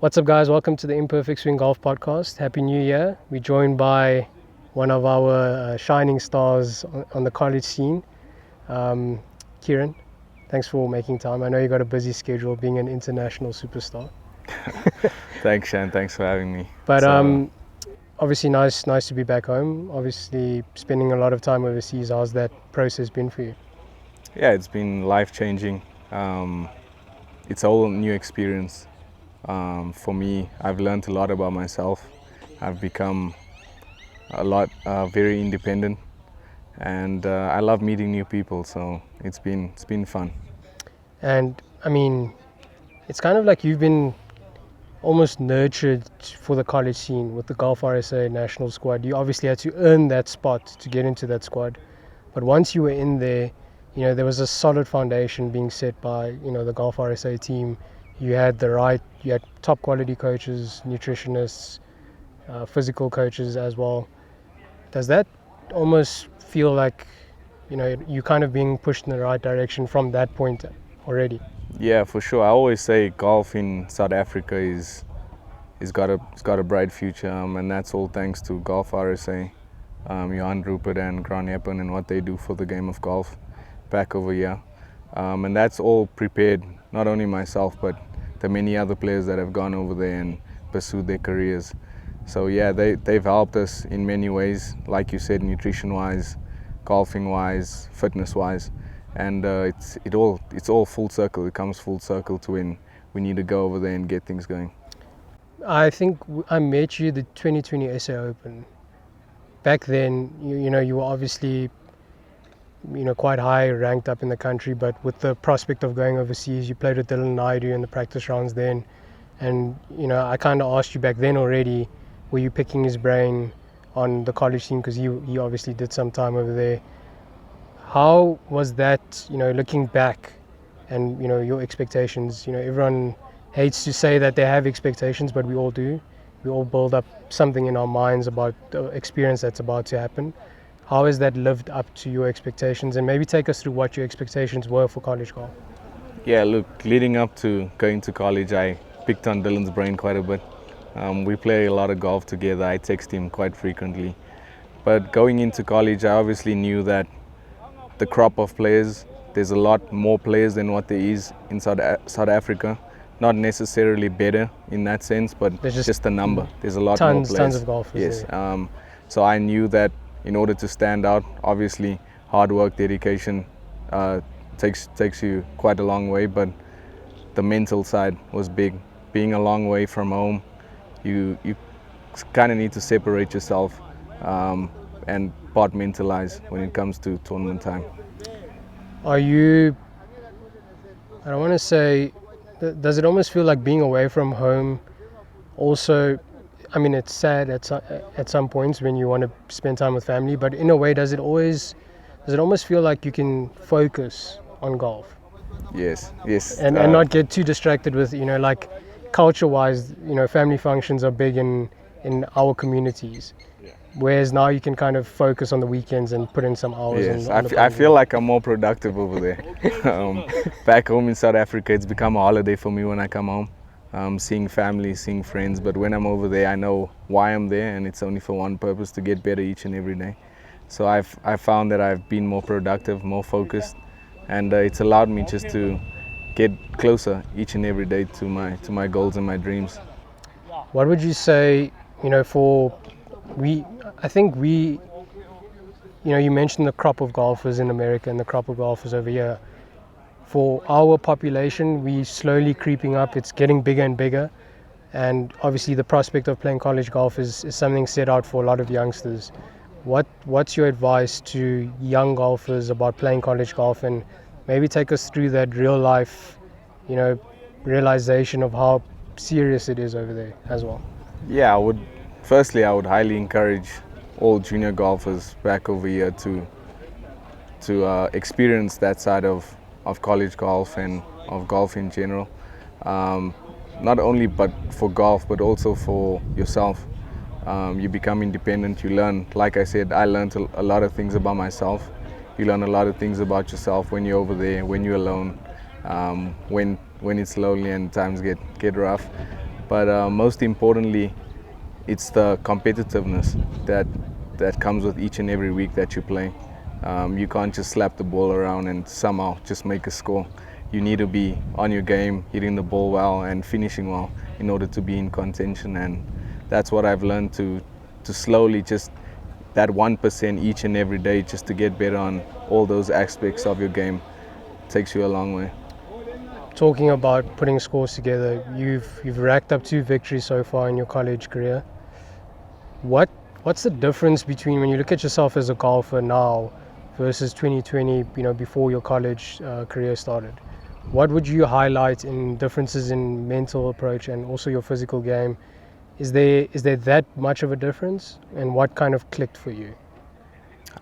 What's up, guys? Welcome to the Imperfect Swing Golf Podcast. Happy New Year. We're joined by one of our shining stars on the college scene, Kieron. Thanks for making time. I know you got a busy schedule being an international superstar. Thanks, Shan. Thanks for having me. But obviously nice to be back home. Obviously spending a lot of time overseas. How's that process been for you? Yeah, it's been life-changing. It's a whole new experience. For me, I've learned a lot about myself. I've become very independent, and I love meeting new people. So it's been fun. And I mean, it's kind of like you've been almost nurtured for the college scene with the Golf RSA national squad. You obviously had to earn that spot to get into that squad, but once you were in there, there was a solid foundation being set by the Golf RSA team. You had top quality coaches, nutritionists, physical coaches as well. Does that almost feel like you kind of being pushed in the right direction from that point already? Yeah, for sure. I always say golf in South Africa is got a bright future, and that's all thanks to Golf RSA, Johan Rupert and Grant Eppen, and what they do for the game of golf back over here. And that's all prepared not only myself but the many other players that have gone over there and pursued their careers. So yeah, they've helped us in many ways, like you said, nutrition-wise, golfing-wise, fitness-wise, and it's all full circle. It comes full circle to when we need to go over there and get things going. I think I met you the 2020 SA Open. Back then, you were obviously quite high ranked up in the country, but with the prospect of going overseas, you played with Dylan Naidu in the practice rounds then, and I kind of asked you back then already, were you picking his brain on the college scene, because he obviously did some time over there. How was that, looking back, and your expectations? Everyone hates to say that they have expectations, but we all do. We all build up something in our minds about the experience that's about to happen. How has that lived up to your expectations? And maybe take us through what your expectations were for college golf. Yeah, look, leading up to going to college, I picked on Dylan's brain quite a bit. We play a lot of golf together. I text him quite frequently. But going into college, I obviously knew that the crop of players, there's a lot more players than what there is in South Africa. Not necessarily better in that sense, but just a number. There's a lot more players. Tons of golfers. Yes. So I knew that in order to stand out, obviously hard work, dedication takes you quite a long way, but the mental side was big. Being a long way from home, you kind of need to separate yourself and compartmentalize when it comes to tournament time. I don't want to say, does it almost feel like being away from home also, I mean, it's sad at some points when you want to spend time with family, but in a way, does it almost feel like you can focus on golf? Yes. And not get too distracted with, like culture-wise, family functions are big in our communities. Yeah. Whereas now you can kind of focus on the weekends and put in some hours. Yes, I feel like I'm more productive over there. Back home in South Africa, it's become a holiday for me when I come home. Seeing family, seeing friends, but when I'm over there, I know why I'm there, and it's only for one purpose: to get better each and every day. So I've found that I've been more productive, more focused, and it's allowed me just to get closer each and every day to my goals and my dreams. What would you say, you mentioned the crop of golfers in America and the crop of golfers over here. For our population, we slowly creeping up. It's getting bigger and bigger, and obviously the prospect of playing college golf is something set out for a lot of youngsters. What's your advice to young golfers about playing college golf, and maybe take us through that real life, realization of how serious it is over there as well? Yeah, I would highly encourage all junior golfers back over here to experience that side of college golf and of golf in general. Not only but for golf, but also for yourself. You become independent, you learn, like I said, I learned a lot of things about myself. You learn a lot of things about yourself when you're over there, when you're alone, when it's lonely and times get rough. but most importantly, it's the competitiveness that comes with each and every week that you play. You can't just slap the ball around and somehow just make a score. You need to be on your game, hitting the ball well and finishing well in order to be in contention. And that's what I've learned to slowly just that 1% each and every day just to get better on all those aspects of your game takes you a long way. Talking about putting scores together, you've racked up 2 victories so far in your college career. What's the difference between when you look at yourself as a golfer now versus 2020, before your college career started? What would you highlight in differences in mental approach and also your physical game? Is there that much of a difference, and what kind of clicked for you?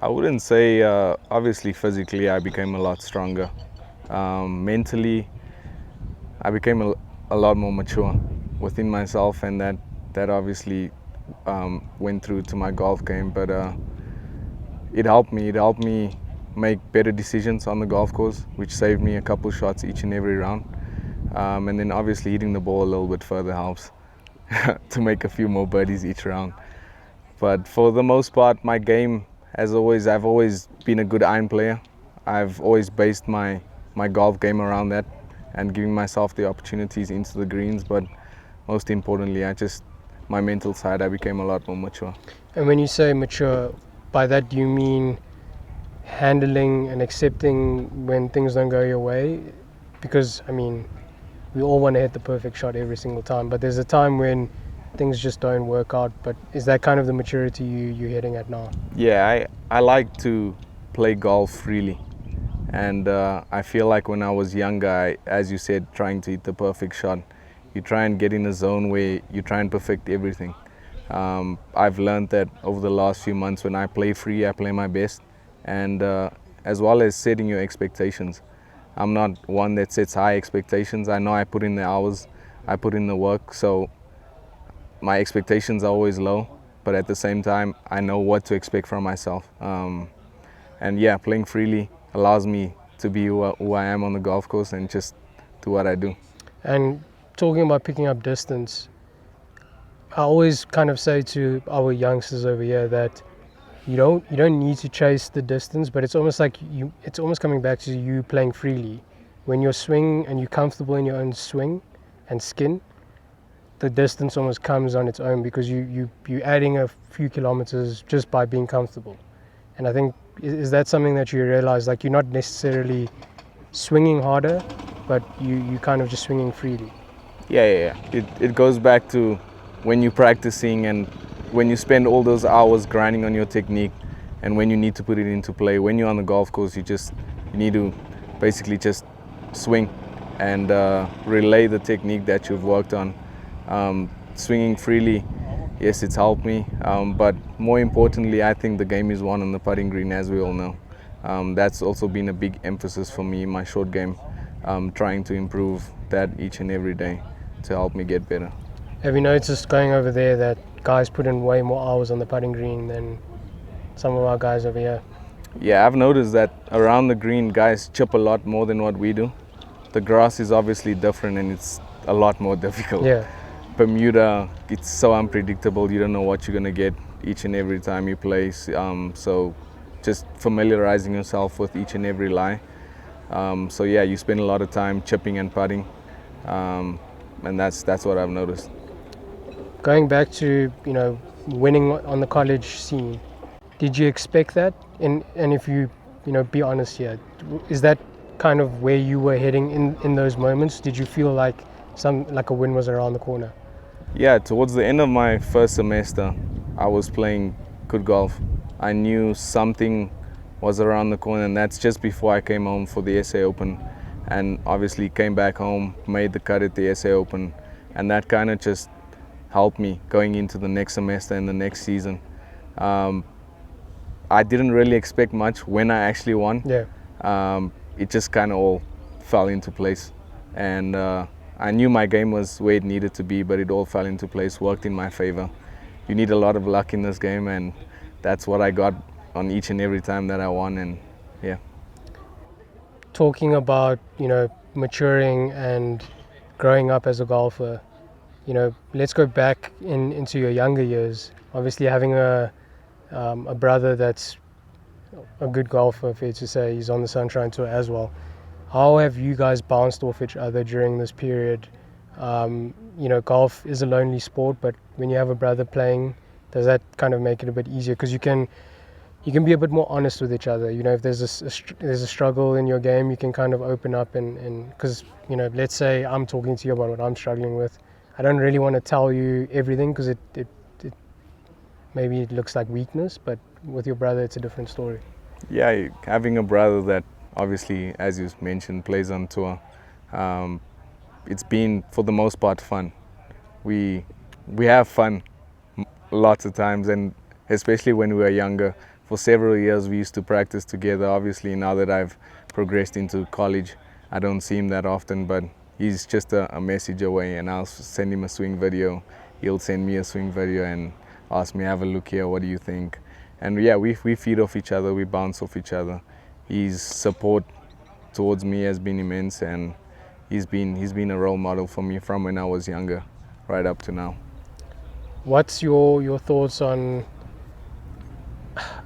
I wouldn't say, obviously physically I became a lot stronger. Mentally, I became a lot more mature within myself, and that obviously went through to my golf game. But it helped me make better decisions on the golf course, which saved me a couple shots each and every round. And then obviously hitting the ball a little bit further helps to make a few more birdies each round. But for the most part, my game, I've always been a good iron player. I've always based my golf game around that and giving myself the opportunities into the greens. But most importantly, my mental side, I became a lot more mature. And when you say mature, by that do you mean handling and accepting when things don't go your way? Because we all want to hit the perfect shot every single time, but there's a time when things just don't work out. But is that kind of the maturity you're heading at now? Yeah, I like to play golf freely, and I feel like when I was younger, as you said, trying to hit the perfect shot, you try and get in a zone where you try and perfect everything. I've learned that over the last few months, when I play free, I play my best, and as well as setting your expectations. I'm not one that sets high expectations. I know I put in the hours, I put in the work, so my expectations are always low, but at the same time, I know what to expect from myself. And yeah, playing freely allows me to be who I am on the golf course and just do what I do. And talking about picking up distance, I always kind of say to our youngsters over here that you don't need to chase the distance, but it's almost coming back to you playing freely. When you're swinging and you're comfortable in your own swing and skin, the distance almost comes on its own, because you're adding a few kilometers just by being comfortable. And I think, is that something that you realize, like you're not necessarily swinging harder, but you kind of just swinging freely? Yeah. It goes back to when you're practicing and when you spend all those hours grinding on your technique, and when you need to put it into play. When you're on the golf course, you need to basically just swing and relay the technique that you've worked on. Swinging freely, yes, it's helped me, but more importantly, I think the game is won on the putting green, as we all know. That's also been a big emphasis for me in my short game, trying to improve that each and every day to help me get better. Have you noticed going over there that guys put in way more hours on the putting green than some of our guys over here? Yeah, I've noticed that around the green, guys chip a lot more than what we do. The grass is obviously different and it's a lot more difficult. Yeah. Bermuda, it's so unpredictable. You don't know what you're going to get each and every time you play. So just familiarizing yourself with each and every lie. So yeah, you spend a lot of time chipping and putting, and that's what I've noticed. Going back to winning on the college scene, did you expect that? And if you be honest here, is that kind of where you were heading in those moments? Did you feel like a win was around the corner? Yeah, towards the end of my first semester, I was playing good golf. I knew something was around the corner, and that's just before I came home for the SA Open, and obviously came back home, made the cut at the SA Open, and that kind of just helped me going into the next semester and the next season. I didn't really expect much when I actually won. Yeah. It just kind of all fell into place, and I knew my game was where it needed to be, but it all fell into place, worked in my favor. You need a lot of luck in this game, and that's what I got on each and every time that I won, and yeah. Talking about maturing and growing up as a golfer, let's go back into your younger years. Obviously, having a brother that's a good golfer, fair to say, he's on the Sunshine Tour as well. How have you guys bounced off each other during this period? Golf is a lonely sport, but when you have a brother playing, does that kind of make it a bit easier? Because you can be a bit more honest with each other. If there's a struggle in your game, you can kind of open up and because let's say I'm talking to you about what I'm struggling with. I don't really want to tell you everything because it maybe it looks like weakness, but with your brother, it's a different story. Yeah, having a brother that obviously, as you mentioned, plays on tour, it's been for the most part fun. We have fun lots of times, and especially when we were younger. For several years we used to practice together. Obviously now that I've progressed into college, I don't see him that often, but he's just a message away, and I'll send him a swing video, he'll send me a swing video and ask me, have a look here, what do you think? And yeah, we feed off each other, we bounce off each other. His support towards me has been immense, and he's been a role model for me from when I was younger right up to now. What's your thoughts on,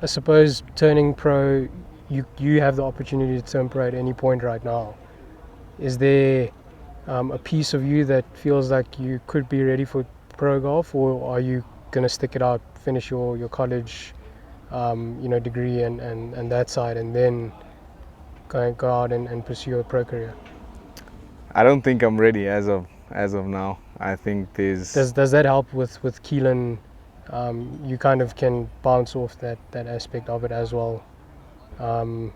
I suppose, turning pro? You have the opportunity to turn pro at any point right now. Is there a piece of you that feels like you could be ready for pro golf, or are you going to stick it out, finish your college degree and that side, and then go out and pursue a pro career? I don't think I'm ready as of now. I think there's... Does that help with Kieron? You kind of can bounce off that aspect of it as well, and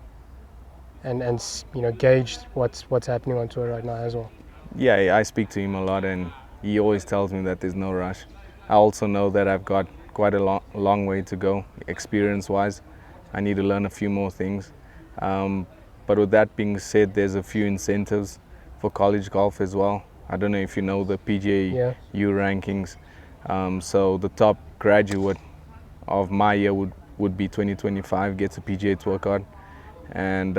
gauge what's happening on tour right now as well. Yeah, I speak to him a lot, and he always tells me that there's no rush. I also know that I've got quite a long way to go experience-wise. I need to learn a few more things. But with that being said, there's a few incentives for college golf as well. I don't know if you know the PGA U rankings. So the top graduate of my year would be 2025, gets a PGA Tour card. And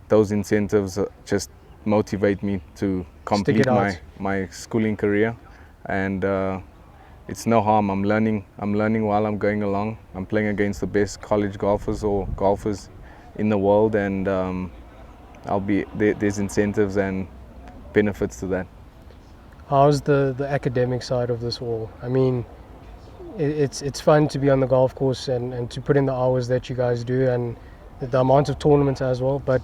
those incentives just motivate me to complete my schooling career. And it's no harm. I'm learning while I'm going along. I'm playing against the best college golfers or golfers in the world, and there's incentives and benefits to that. How's the academic side of this all? I mean, it's fun to be on the golf course and to put in the hours that you guys do, and the amount of tournaments as well, but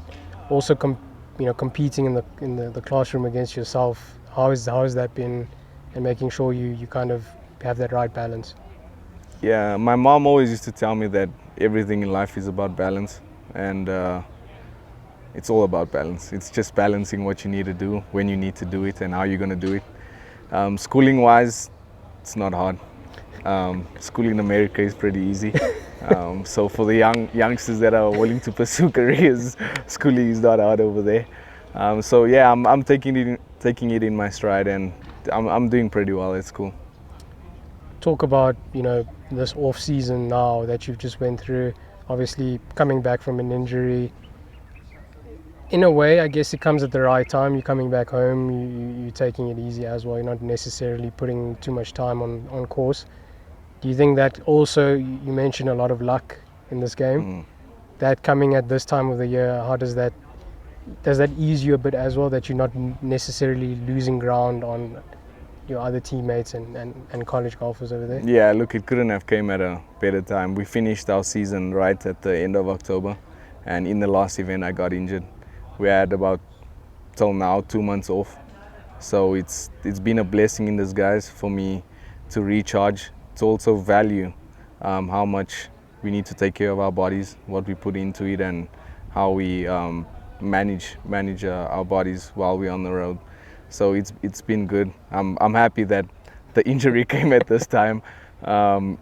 also competing in the classroom against yourself. How has that been, and making sure you kind of have that right balance? Yeah, my mom always used to tell me that everything in life is about balance, and it's all about balance. It's just balancing what you need to do, when you need to do it, and how you're going to do it. Schooling wise, it's not hard. School in America is pretty easy. So for the youngsters that are willing to pursue careers, schooling is not hard over there. So yeah, I'm taking it in my stride, and I'm doing pretty well at school. Talk about this off season now that you've just went through. Obviously, coming back from an injury. In a way, I guess it comes at the right time. You're coming back home. You're taking it easy as well. You're not necessarily putting too much time on course. Do you think that also, you mentioned a lot of luck in this game, that coming at this time of the year, how does that ease you a bit as well, that you're not necessarily losing ground on your other teammates and college golfers over there? Yeah, look, it couldn't have came at a better time. We finished our season right at the end of October, and in the last event I got injured. We had about, till now, 2 months off. So it's been a blessing in disguise for me to recharge, to also value how much we need to take care of our bodies, what we put into it, and how we manage our bodies while we're on the road. So it's been good. I'm happy that the injury came at this time.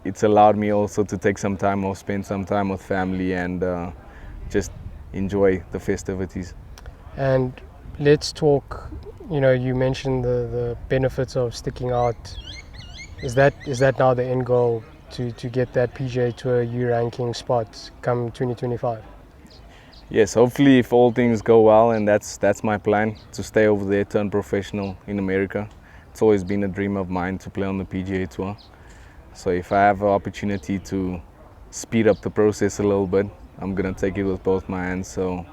It's allowed me also to take some time off, spend some time with family, and just enjoy the festivities. And let's talk, you mentioned the benefits of sticking out. Is that now the end goal, to get that PGA Tour U ranking spot come 2025? Yes, hopefully, if all things go well, and that's my plan, to stay over there, turn professional in America, it's always been a dream of mine to play on the PGA Tour. So if I have an opportunity to speed up the process a little bit, I'm going to take it with both my hands. So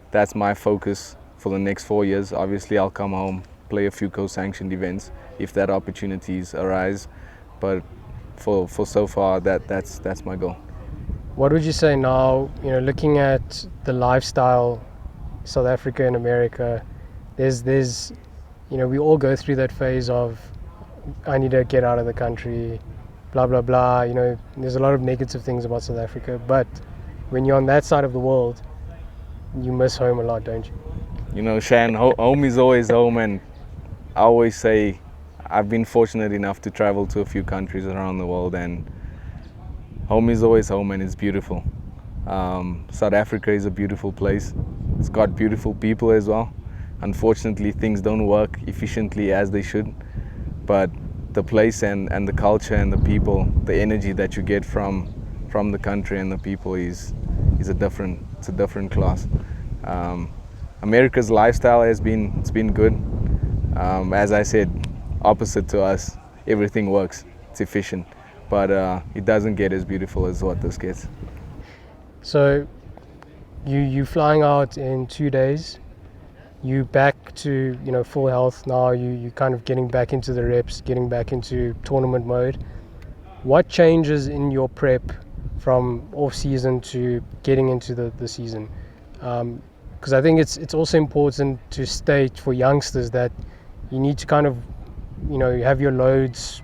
that's my focus for the next 4 years. Obviously, I'll come home, play a few co-sanctioned events if that opportunities arise. But for so far, that's my goal. What would you say now, looking at the lifestyle, South Africa and America, there's we all go through that phase of, I need to get out of the country, blah, blah, blah. There's a lot of negative things about South Africa, but when you're on that side of the world, you miss home a lot, don't you? Shan, home is always home, and I always say I've been fortunate enough to travel to a few countries around the world, and home is always home, and it's beautiful. South Africa is a beautiful place. It's got beautiful people as well. Unfortunately, things don't work efficiently as they should, but the place and the culture and the people, the energy that you get from the country and the people is a different class. America's lifestyle it's been good. As I said, opposite to us, everything works. It's efficient, but it doesn't get as beautiful as what this gets. So you flying out in 2 days. You back to full health now. You kind of getting back into the reps, getting back into tournament mode. What changes in your prep from off season to getting into the season? Because I think it's also important to state for youngsters that you need to kind of have your loads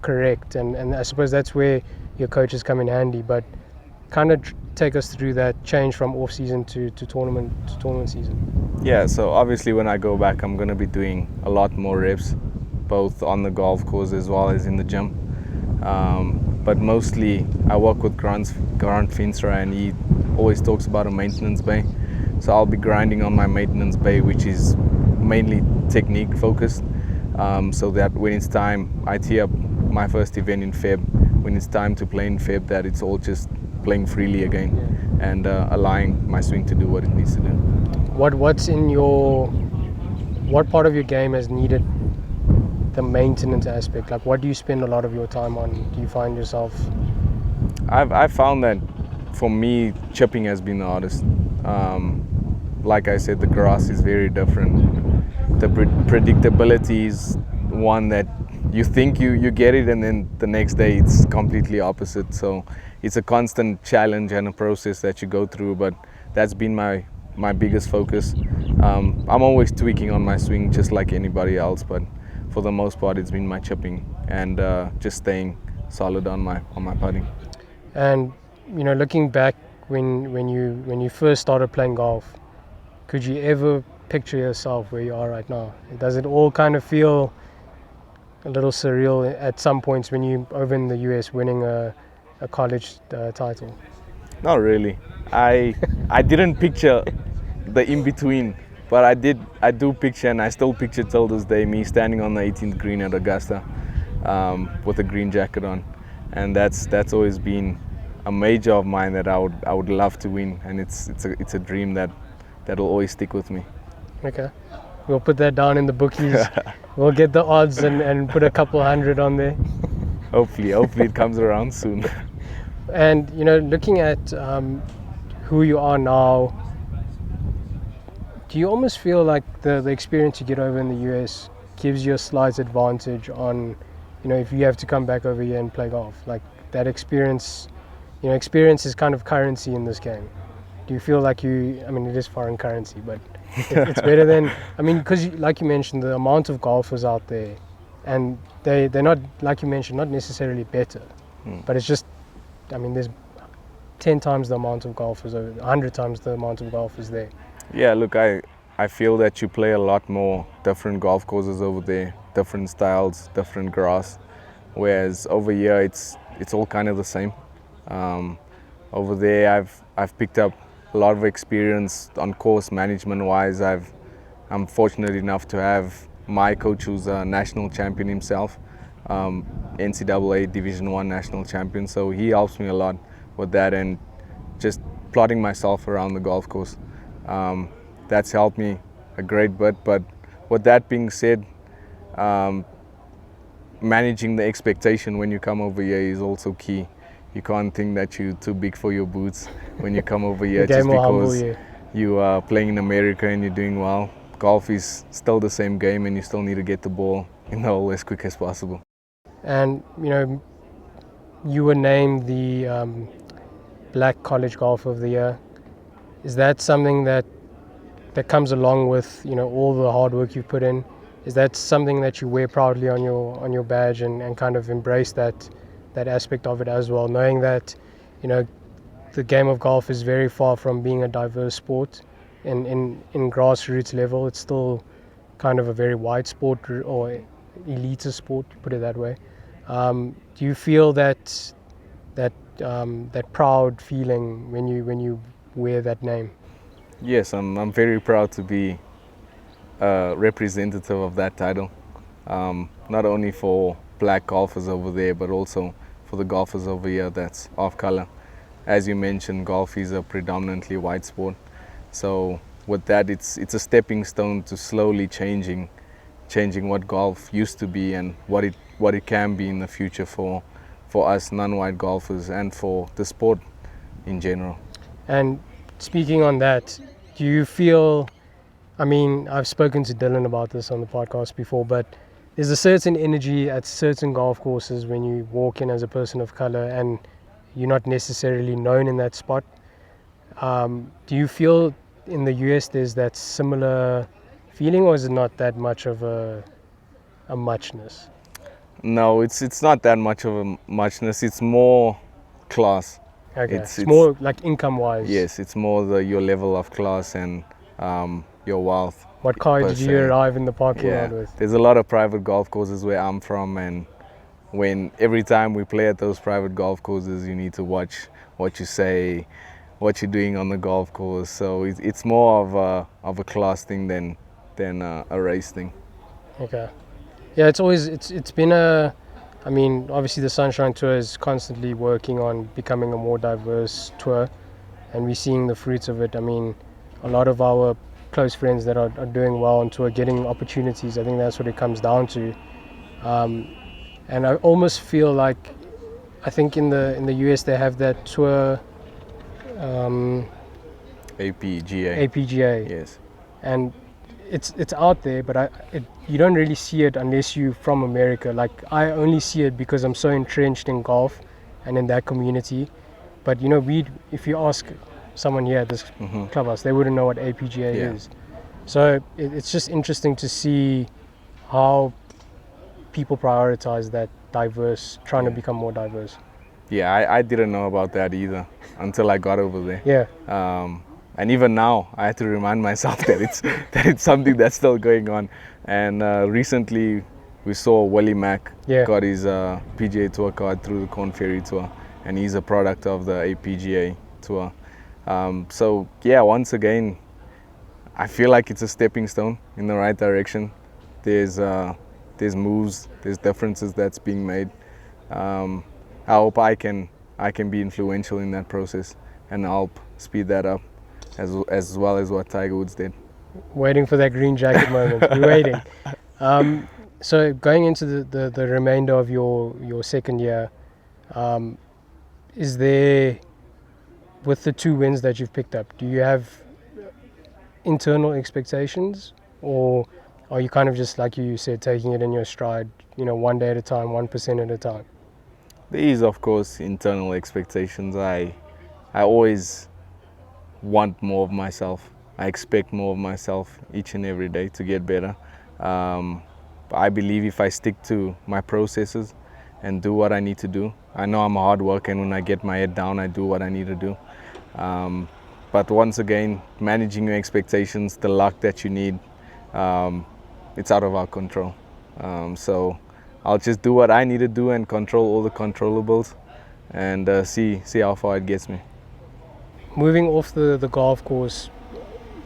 correct, and I suppose that's where your coaches come in handy. But kind of take us through that change from off season to tournament season. Yeah, so obviously when I go back, I'm going to be doing a lot more reps, both on the golf course as well as in the gym. But mostly I work with Grant Finstra, and he always talks about a maintenance bay. So I'll be grinding on my maintenance bay, which is mainly technique focused, so that when it's time, I tee up my first event in Feb. When it's time to play in Feb, that it's all just playing freely again, and allowing my swing to do what it needs to do. What part of your game has needed the maintenance aspect? Like, what do you spend a lot of your time on? Do you find yourself? I've found that for me, chipping has been the hardest. Like I said, the grass is very different. The predictability is one that you think you get it, and then the next day it's completely opposite. So it's a constant challenge and a process that you go through, but that's been my biggest focus. I'm always tweaking on my swing just like anybody else, but for the most part it's been my chipping and just staying solid on my putting. And looking back when you first started playing golf, could you ever picture yourself where you are right now? Does it all kind of feel a little surreal at some points when you over in the US winning a college title? Not really. I didn't picture the in-between, but I do picture, and I still picture till this day, me standing on the 18th green at Augusta with a green jacket on, and that's always been a major of mine that I would love to win, and it's a dream that'll always stick with me. Okay, we'll put that down in the bookies. We'll get the odds and put a couple hundred on there. Hopefully it comes around soon. And looking at who you are now, do you almost feel like the experience you get over in the US gives you a slight advantage on, if you have to come back over here and play golf? Like that experience is kind of currency in this game. Do you feel like it is foreign currency, but it's better than, because like you mentioned, the amount of golfers out there, and they're not, like you mentioned, not necessarily better, but it's just, there's 10 times the amount of golfers, or 100 times the amount of golfers there. Yeah, look, I feel that you play a lot more different golf courses over there, different styles, different grass, whereas over here it's all kind of the same. Over there I've picked up a lot of experience on course management wise. I'm fortunate enough to have my coach who's a national champion himself, NCAA Division I national champion, so he helps me a lot with that and just plotting myself around the golf course. That's helped me a great bit, but with that being said, managing the expectation when you come over here is also key. You can't think that you're too big for your boots when you come over here The game just will humble because you. you are playing in America and you're doing well. Golf is still the same game, and you still need to get the ball in the hole as quick as possible. And you were named the Black College Golfer of the Year. Is that something that comes along with all the hard work you've put in? Is that something that you wear proudly on your badge and kind of embrace that aspect of it as well, knowing that the game of golf is very far from being a diverse sport. In grassroots level, it's still kind of a very white sport or elitist sport, to put it that way. Do you feel that proud feeling when you wear that name? Yes, I'm very proud to be a representative of that title. Not only for black golfers over there, but also for the golfers over here that's off color. As you mentioned, golf is a predominantly white sport. So with that, it's a stepping stone to slowly changing what golf used to be and what it can be in the future for us non-white golfers and for the sport in general. And speaking on that, do you feel, I mean, I've spoken to Dylan about this on the podcast before, but there's a certain energy at certain golf courses when you walk in as a person of color and you're not necessarily known in that spot. Do you feel in the US there's that similar feeling, or is it not that much of a muchness? No, it's not that much of a muchness. It's more class. Okay, it's more like income-wise. Yes, it's more your level of class and your wealth. What car did you arrive in the parking lot with? There's a lot of private golf courses where I'm from, and every time we play at those private golf courses, you need to watch what you say, what you're doing on the golf course. So it's more of a class thing than a race thing. Okay. Yeah, it's been I mean, obviously the Sunshine Tour is constantly working on becoming a more diverse tour, and we're seeing the fruits of it. I mean, a lot of our close friends that are doing well on tour, getting opportunities. I think that's what it comes down to. And I almost feel like, I think in the US they have that tour, APGA. Yes. And it's out there, but you don't really see it unless you're from America. Like, I only see it because I'm so entrenched in golf and in that community. But if you ask someone here at this clubhouse, they wouldn't know what APGA is. So it's just interesting to see how people prioritize that trying to become more diverse. Yeah, I didn't know about that either until I got over there. Yeah. And even now, I had to remind myself that it's something that's still going on. And recently, we saw Willie Mack got his PGA Tour card through the Corn Ferry Tour, and he's a product of the APGA Tour. So yeah, once again, I feel like it's a stepping stone in the right direction. There's moves, there's differences that's being made. I hope I can be influential in that process and help speed that up, as well as what Tiger Woods did. Waiting for that green jacket moment. We're waiting. So going into the remainder of your second year, is there, with the 2 wins that you've picked up, do you have internal expectations, or are you kind of just, like you said, taking it in your stride, one day at a time, 1% at a time? There is, of course, internal expectations. I always want more of myself. I expect more of myself each and every day to get better. I believe if I stick to my processes and do what I need to do, I know I'm a hard worker, and when I get my head down, I do what I need to do. But once again, managing your expectations, the luck that you need, it's out of our control. So I'll just do what I need to do and control all the controllables, and see how far it gets me. Moving off the golf course,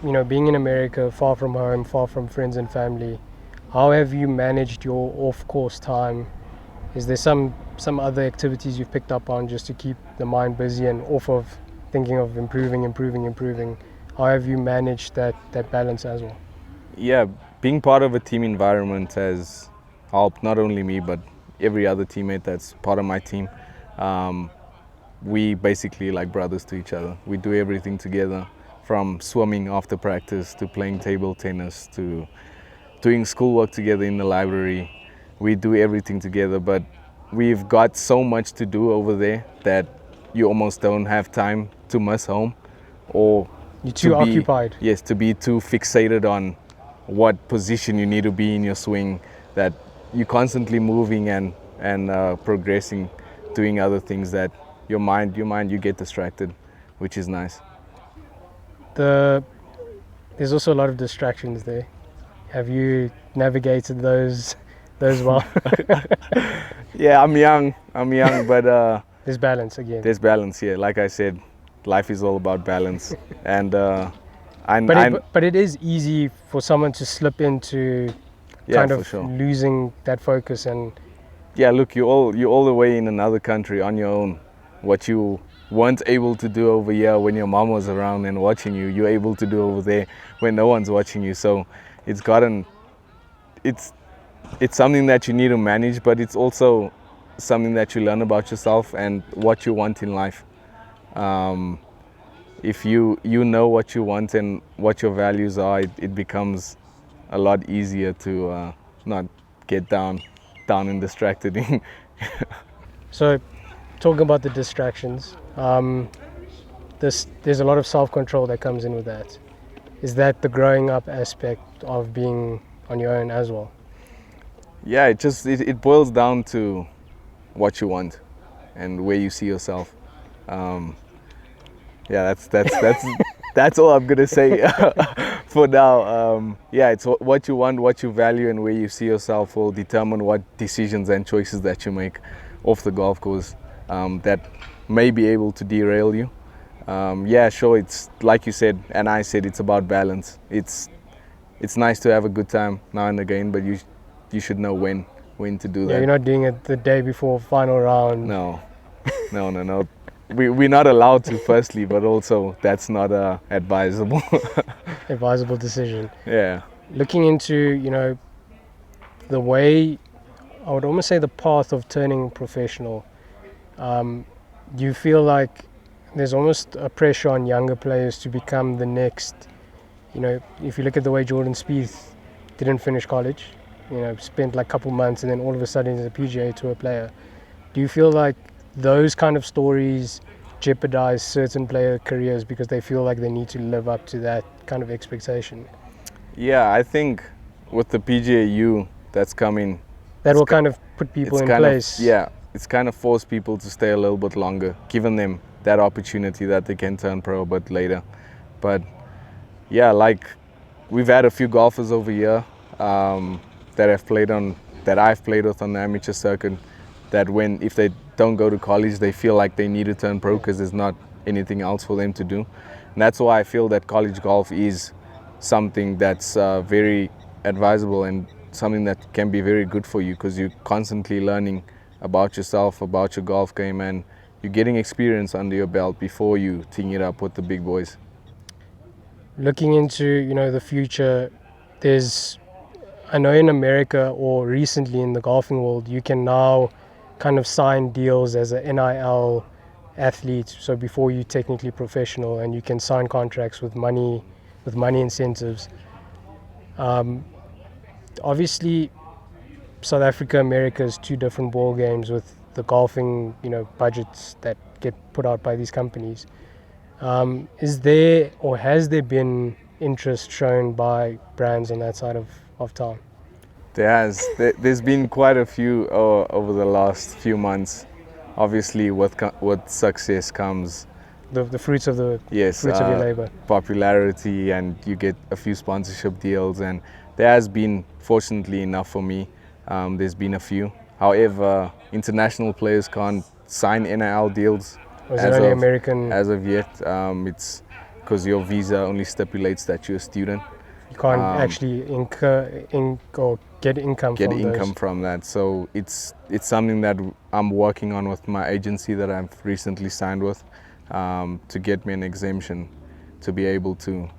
being in America, far from home, far from friends and family, how have you managed your off-course time? Is there some other activities you've picked up on just to keep the mind busy and off of thinking of improving? How have you managed that balance as well? Yeah, being part of a team environment has helped not only me, but every other teammate that's part of my team. We basically like brothers to each other. We do everything together, from swimming after practice to playing table tennis to doing schoolwork together in the library. We do everything together, but we've got so much to do over there that you almost don't have time to miss home, or You're too occupied. Yes, to be too fixated on what position you need to be in your swing, that you're constantly moving and progressing, doing other things, that your mind you get distracted, which is nice. There's also a lot of distractions there. Have you navigated those well? Yeah, I'm young, but There's balance again. there's balance here. Like I said, life is all about balance, and But it is easy for someone to slip into yeah, kind for of sure. losing that focus. And Yeah, look, you're all the way in another country on your own. What you weren't able to do over here when your mom was around and watching you, you're able to do over there when no one's watching you. So it's something that you need to manage, but it's also something that you learn about yourself and what you want in life. If you know what you want and what your values are, it becomes a lot easier to not get down and distracted. so, talking about the distractions, there's a lot of self-control that comes in with that. Is that the growing up aspect of being on your own as well? Yeah, it boils down to what you want and where you see yourself. Yeah, that's all I'm gonna say for now. Yeah, it's what you want, what you value, and where you see yourself will determine what decisions and choices that you make off the golf course that may be able to derail you. Yeah, sure. It's like you said, and I said, it's about balance. It's nice to have a good time now and again, but you should know when to do Yeah, that. you're not doing it the day before final round. No. We're not allowed to, firstly, but also that's not advisable. Advisable decision. Yeah. Looking into, the way, I would almost say the path of turning professional, do you feel like there's almost a pressure on younger players to become the next, if you look at the way Jordan Spieth didn't finish college, spent like a couple months and then all of a sudden he's a PGA Tour player. Do you feel like those kind of stories jeopardize certain player careers because they feel like they need to live up to that kind of expectation? Yeah, I think with the PGAU that's coming, That will kind of put people in place. It's kind of forced people to stay a little bit longer, giving them that opportunity that they can turn pro a bit later. But yeah, like we've had a few golfers over here that I've played with on the amateur circuit, that if they don't go to college, they feel like they need to turn pro because there's not anything else for them to do. And that's why I feel that college golf is something that's very advisable and something that can be very good for you, because you're constantly learning about yourself, about your golf game, and you're getting experience under your belt before you teeing it up with the big boys. Looking into the future, I know in America or recently in the golfing world, you can now kind of sign deals as an NIL athlete, so before you're technically professional, and you can sign contracts with money incentives. Obviously, South Africa, America is two different ball games with the golfing, budgets that get put out by these companies. Is there or has there been interest shown by brands on that side of town? There's been quite a few over the last few months. Obviously, with success comes the fruits of your labor. Popularity, and you get a few sponsorship deals, and there has been, fortunately enough for me, there's been a few. However, international players can't sign NIL deals American? As of yet. It's because your visa only stipulates that you're a student. You can't actually get income from that. So it's something that I'm working on with my agency that I've recently signed with, to get me an exemption to be able to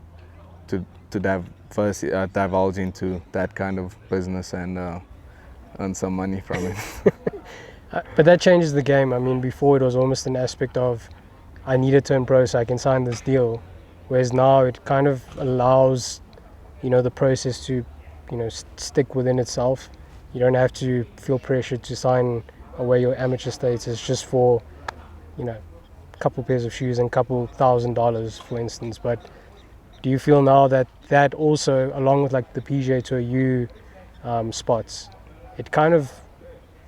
divulge into that kind of business and earn some money from it. But that changes the game. I mean, before it was almost an aspect of I need to turn pro so I can sign this deal, whereas now it kind of allows, the process to, stick within itself. You don't have to feel pressured to sign away your amateur status just for, a couple pairs of shoes and a couple $1,000, for instance. But do you feel now that also, along with like the PGA Tour U spots, it kind of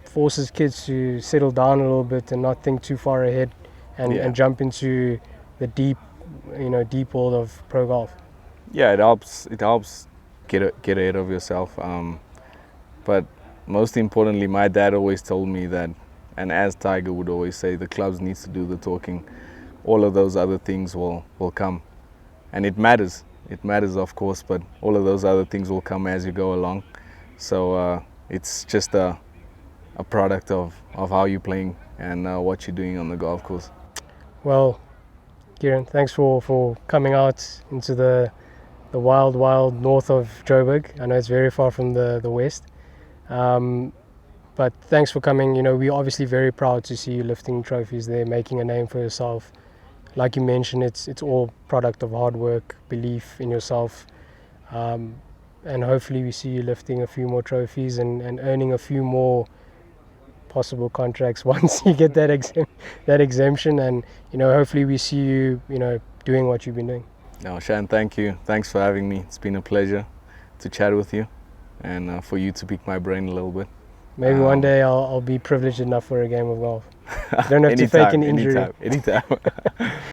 forces kids to settle down a little bit and not think too far ahead and jump into the deep world of pro golf? Yeah, it helps get ahead of yourself. But most importantly, my dad always told me that, and as Tiger would always say, the clubs needs to do the talking. All of those other things will come. And it matters, of course, but all of those other things will come as you go along. So it's just a product of how you're playing and what you're doing on the golf course. Well, Kieron, thanks for coming out into the wild north of Joburg. I know it's very far from the west. But thanks for coming. We're obviously very proud to see you lifting trophies there, making a name for yourself. Like you mentioned, it's all product of hard work, belief in yourself. And hopefully we see you lifting a few more trophies and earning a few more possible contracts once you get that exemption. And, hopefully we see you, doing what you've been doing. No, Shan, thank you. Thanks for having me. It's been a pleasure to chat with you and for you to pick my brain a little bit. Maybe one day I'll be privileged enough for a game of golf. You don't have to fake an injury. Anytime.